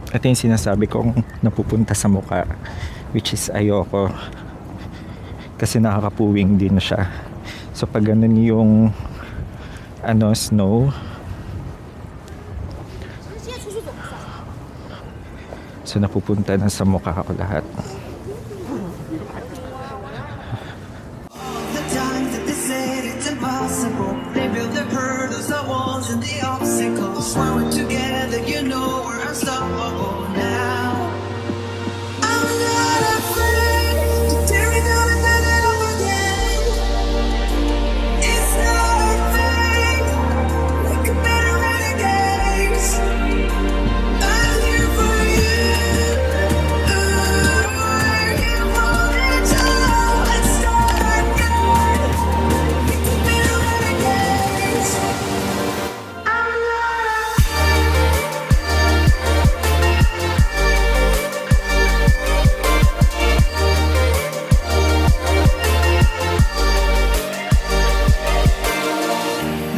Ito yung sinasabi kong napupunta sa mukha, which is ayoko kasi nakakapuwing din siya. So pag ganun yung snow, so napupunta na sa mukha ko lahat. The times that they said it's impossible, they built the hurdles, the walls, and the obstacles. When we're together, you know we're unstoppable now. I'm not afraid to tear it down and start it over again. It's not a thing, we can better renegades. I'm here for you. We're here for each other. Let's start again. We can better renegades. I'm not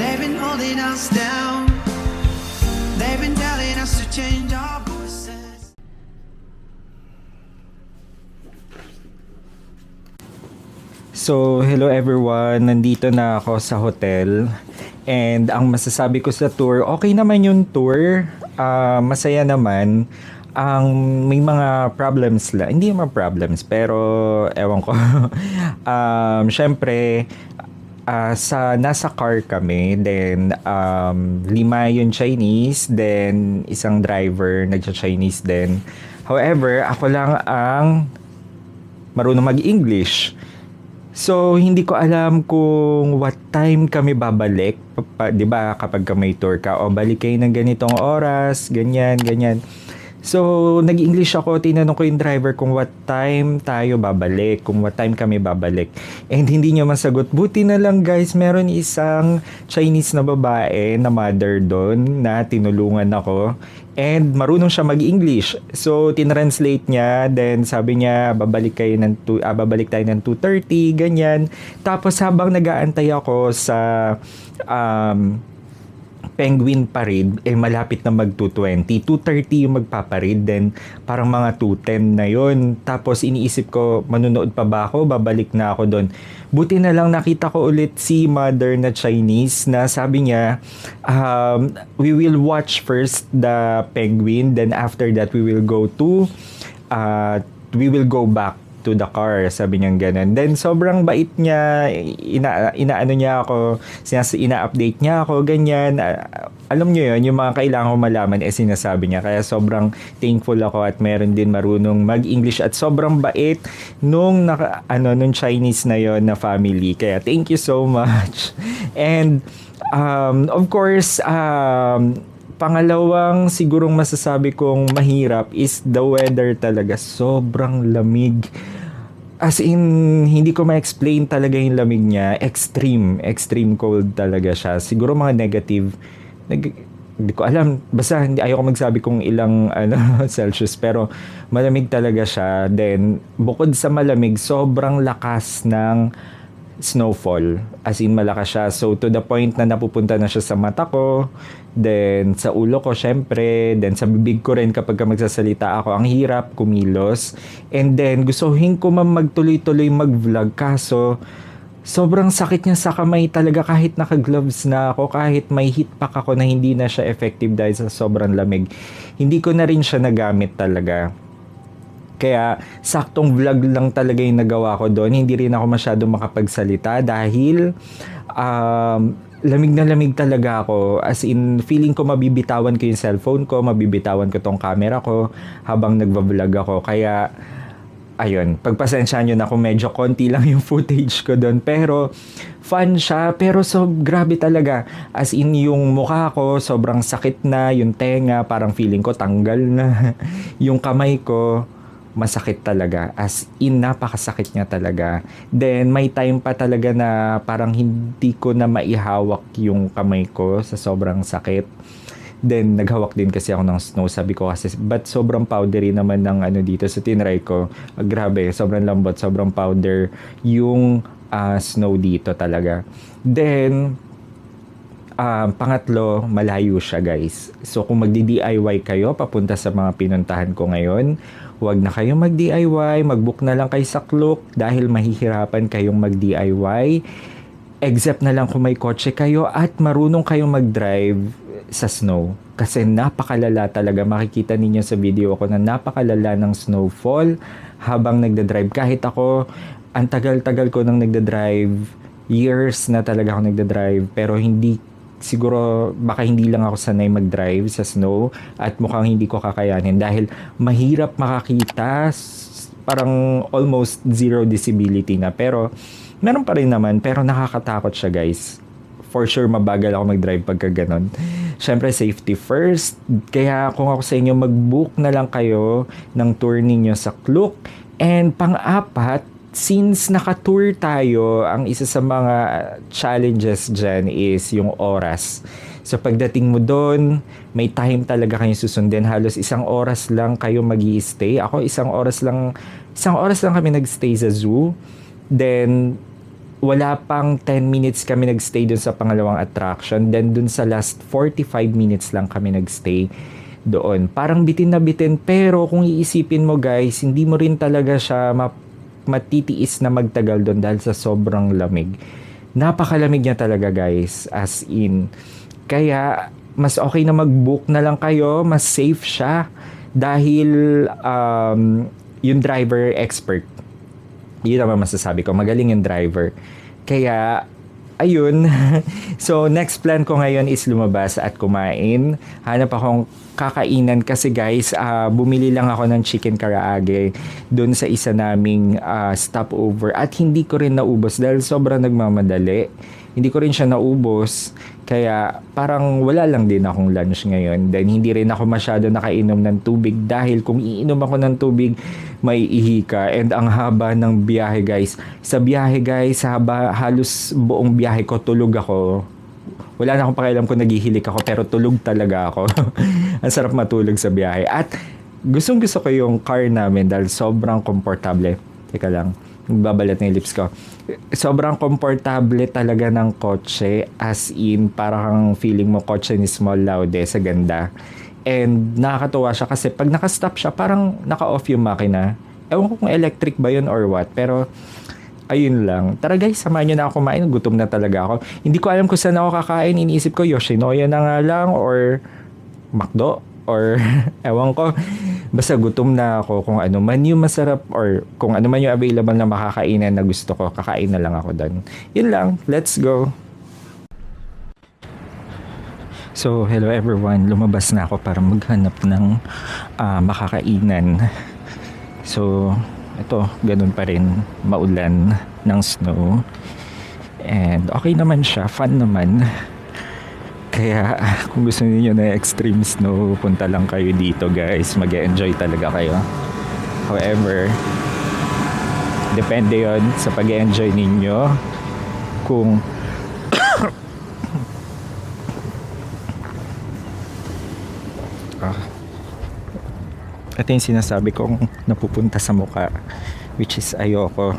They've been holding us down. They've been telling us to change our voices. So, hello everyone. Nandito na ako sa hotel. And ang masasabi ko sa tour, okay naman yung tour. Masaya naman. Ang may mga problems lang. Hindi naman problems, pero ewan ko. Syempre, nasa car kami. Then, 5 yung Chinese. Then, isang driver nagsa-Chinese din. However, ako lang ang marunong mag-English. So, hindi ko alam kung what time kami babalik. 'Di ba kapag may tour ka, o balik kayo ng ganitong oras, ganyan, ganyan. So, nag-English ako, tinanong ko yung driver kung what time tayo babalik, kung what time kami babalik. And hindi niya masagot. Buti na lang guys, meron isang Chinese na babae na mother doon na tinulungan ako. And marunong siya mag-English. So, tinranslate niya. Then, sabi niya, babalik tayo ng 2:30, ganyan. Tapos, habang nag-aantay ako sa Penguin Parade, malapit na mag 2:20. 2:30 yung magpaparade, then parang mga 2:10 na yon. Tapos iniisip ko, manunood pa ba ako? Babalik na ako doon. Buti na lang nakita ko ulit si mother na Chinese na sabi niya, we will watch first the penguin, then after that we will go back to the car, sabi niya ganun. Then sobrang bait niya, inaano niya ako, ina-update niya ako, ganyan. Alam niyo yun, yung mga kailangan ko malaman sinasabi niya. Kaya sobrang thankful ako at meron din marunong mag-English at sobrang bait nung Chinese na yon na family. Kaya thank you so much. And of course, pangalawang sigurong masasabi kong mahirap is the weather talaga. Sobrang lamig. As in, hindi ko ma-explain talaga yung lamig niya. Extreme cold talaga siya. Siguro mga negative. Hindi ko alam. Basta ayoko magsabi kung ilang Celsius. Pero malamig talaga siya. Then, bukod sa malamig, sobrang lakas ng snowfall. As in, malakas siya. So, to the point na napupunta na siya sa mata ko. Then, sa ulo ko, syempre. Then, sa bibig ko rin kapag magsasalita ako. Ang hirap kumilos. And then, gustuhin ko magtuloy-tuloy mag-vlog. Kaso, sobrang sakit niya sa kamay talaga kahit naka-gloves na ako. Kahit may heat pack ako na hindi na siya effective dahil sa sobrang lamig. Hindi ko na rin siya nagamit talaga. Kaya saktong vlog lang talaga yung nagawa ko doon. Hindi rin ako masyadong makapagsalita dahil lamig na lamig talaga ako. As in, feeling ko mabibitawan ko yung cellphone ko, mabibitawan ko tong camera ko habang nagva-vlog ako. Kaya, ayun, pagpasensyahan nyo na kung medyo konti lang yung footage ko doon. Pero, fun siya. Pero grabe talaga. As in, yung mukha ko, sobrang sakit na. Yung tenga, parang feeling ko tanggal na. Yung kamay ko, masakit talaga. As in, napakasakit niya talaga. Then, may time pa talaga na parang hindi ko na maihawak yung kamay ko sa sobrang sakit. Then, naghawak din kasi ako ng snow. Sabi ko kasi, but sobrang powdery naman ng dito. So, tinry ko. Grabe, sobrang lambot, sobrang powder yung snow dito talaga. Then, Pangatlo, malayo siya guys. So kung magdi-DIY kayo papunta sa mga pinuntahan ko ngayon, huwag na kayong mag-DIY, mag-book na lang kayo sa Klook dahil mahihirapan kayong mag-DIY. Except na lang kung may kotse kayo at marunong kayong mag-drive sa snow. Kasi napakalala talaga. Makikita ninyo sa video ko na napakalala ng snowfall habang nagda-drive. Kahit ako, ang tagal-tagal ko nang nagda-drive, years na talaga ako nagda-drive, pero siguro baka hindi lang ako sanay mag-drive sa snow at mukhang hindi ko kakayanin dahil mahirap makakita, parang almost zero visibility na, pero meron pa rin naman, pero nakakatakot siya guys. For sure mabagal ako mag-drive pagka ganon. Syempre safety first, kaya kung ako sa inyo, mag-book na lang kayo ng tour ninyo sa Klook. And pang-apat, since naka-tour tayo, ang isa sa mga challenges dyan is yung oras. So pagdating mo doon, may time talaga kayong susundin. Halos 1 oras lang kayo mag-i-stay. Ako 1 oras lang kami nag-stay sa zoo. Then wala pang 10 minutes kami nag-stay doon sa pangalawang attraction. Then doon sa last 45 minutes lang kami nag-stay doon. Parang bitin na bitin, pero kung iisipin mo guys, hindi mo rin talaga siya matitiis na magtagal doon dahil sa sobrang lamig. Napakalamig niya talaga guys, as in. Kaya mas okay na mag-book na lang kayo, mas safe siya dahil yung driver expert. Yun naman masasabi ko, magaling yung driver. Kaya ayun. So next plan ko ngayon is lumabas at kumain. Hanap akong kakainan kasi guys, bumili lang ako ng chicken karaage doon sa isa naming stopover at hindi ko rin naubos dahil sobrang nagmamadali. Hindi ko rin siya naubos, kaya parang wala lang din akong lunch ngayon. Then hindi rin ako masyado nakainom ng tubig dahil kung iinom ako ng tubig, may ihi ka. And ang haba ng biyahe guys. Sa biyahe guys, halos buong biyahe ko tulog ako. Wala na akong pakialam kung naghihilik ako, pero tulog talaga ako. Ang sarap matulog sa biyahe. At gustong gusto ko yung car namin dahil sobrang komportable. Teka lang, babalat na yung lips ko. Sobrang komportable talaga ng kotse, as in parang feeling mo kotse ni Small Laude sa ganda. And nakakatuwa siya kasi pag nakastop siya, parang naka-off yung makina. Ewan ko kung electric ba yun or what, pero ayun lang. Tara guys, samahan nyo na ako kumain. Gutom na talaga ako. Hindi ko alam kung saan ako kakain. Iniisip ko Yoshinoya na nga lang or McDo or ewan ko. Basta gutom na ako. Kung ano man yung masarap or kung ano man yung available na makakainan na gusto ko, kakain na lang ako doon. Yun lang. Let's go. So, hello everyone. Lumabas na ako para maghanap ng makakainan. So, ito, ganun pa rin, maulan ng snow. And okay naman siya, fun naman. Kaya kung gusto niyo na extreme snow, punta lang kayo dito guys. Mag-enjoy talaga kayo. However, depende yon sa pag-enjoy ninyo. Kung ito yung sinasabi kong napupunta sa muka, which is ayoko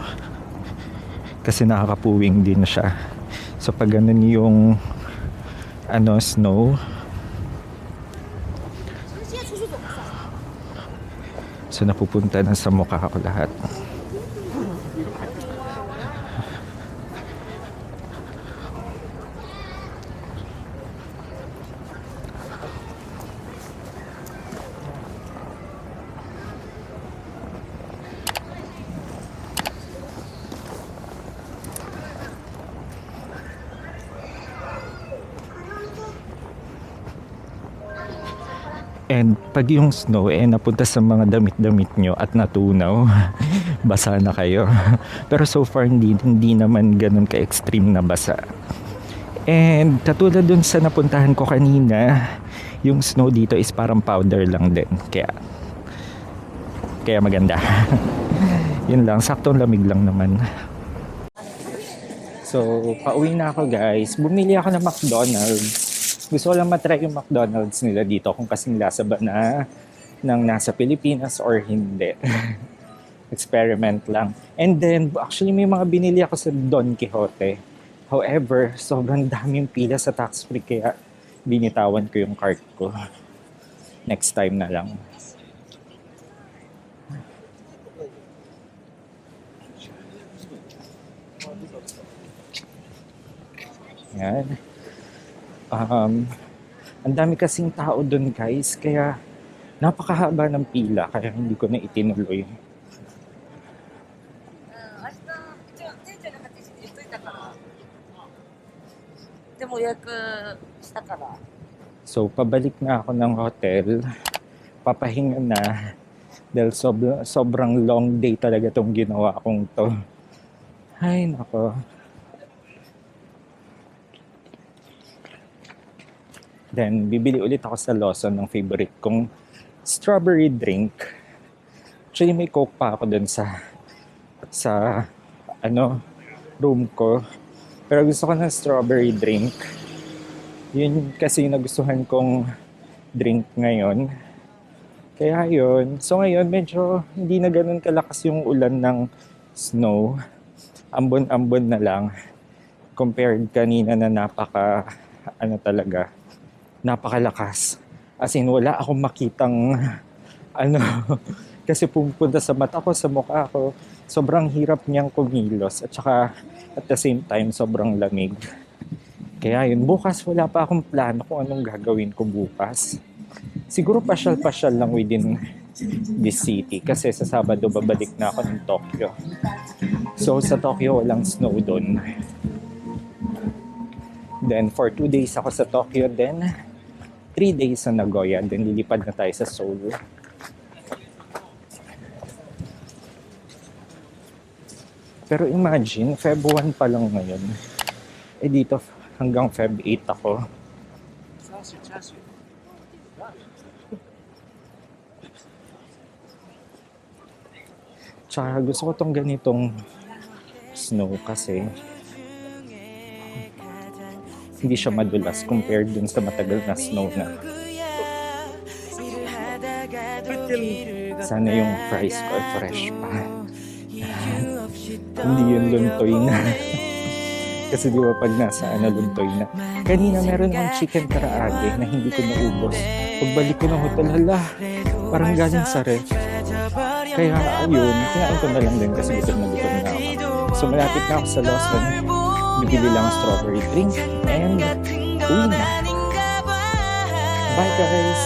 kasi nakakapuwing din siya. So pag ganun yung snow, so napupunta na sa mukha ko lahat. And pag yung snow napunta sa mga damit-damit nyo at natunaw, basa na kayo. Pero so far hindi naman ganun ka-extreme na basa. And katulad dun sa napuntahan ko kanina, yung snow dito is parang powder lang din. Kaya maganda. Yun lang, saktong lamig lang naman. So, pauwi na ako guys. Bumili ako ng McDonald's. Gusto ko lang matry yung McDonald's nila dito kung kasing lasa ba na ng nasa Pilipinas or hindi. Experiment lang. And then, actually may mga binili ako sa Don Quixote. However, sobrang daming pila sa tax free kaya binitawan ko yung cart ko. Next time na lang. Yan. Ang dami kasing tao dun guys, kaya napakahaba ng pila, kaya hindi ko na itinuloy. 明日一応店長に8時に言っといたからでも予約したから So, pabalik na ako ng hotel. Papahinga na. Dahil sobrang long day talaga tong ginawa kong to. Ay, nako. Then, bibili ulit ako sa Lawson ng favorite kong strawberry drink. Actually, may coke pa ako dun sa room ko. Pero gusto ko ng strawberry drink. Yun kasi yung nagustuhan kong drink ngayon. Kaya yun. So ngayon, medyo hindi na ganun kalakas yung ulan ng snow. Ambon-ambon na lang. Compared kanina na napakalakas. As in, wala akong makitang, kasi pupunta sa mata ko, sa mukha ko. Sobrang hirap niyang kumilos. At saka, at the same time, sobrang lamig. Kaya yun, bukas wala pa akong plano kung anong gagawin ko bukas. Siguro pasyal-pasyal lang within this city kasi sa Sabado babalik na ako ng Tokyo. So sa Tokyo walang snow doon. Then for 2 days ako sa Tokyo, then 3 days sa Nagoya, then lilipad na tayo sa Seoul. Pero imagine, Feb 1 pa lang ngayon. Dito hanggang Feb 8 ako. Tsaka gusto ko tong ganitong snow kasi hindi siya madulas compared dun sa matagal na snow na. Sana yung price ko ay fresh pa. Hindi yun luntoy na. Kasi di ba pag nasa luntoy na. Kanina meron ng chicken karaage na hindi ko naubos. Pagbalik ko ng hotel, parang galing sa ref. Kaya ayun, kinain ko na lang din kasi gutom na ako. So malapit na ako sa Lawson. Bibili lang ang strawberry drink and uwi na. Bye guys!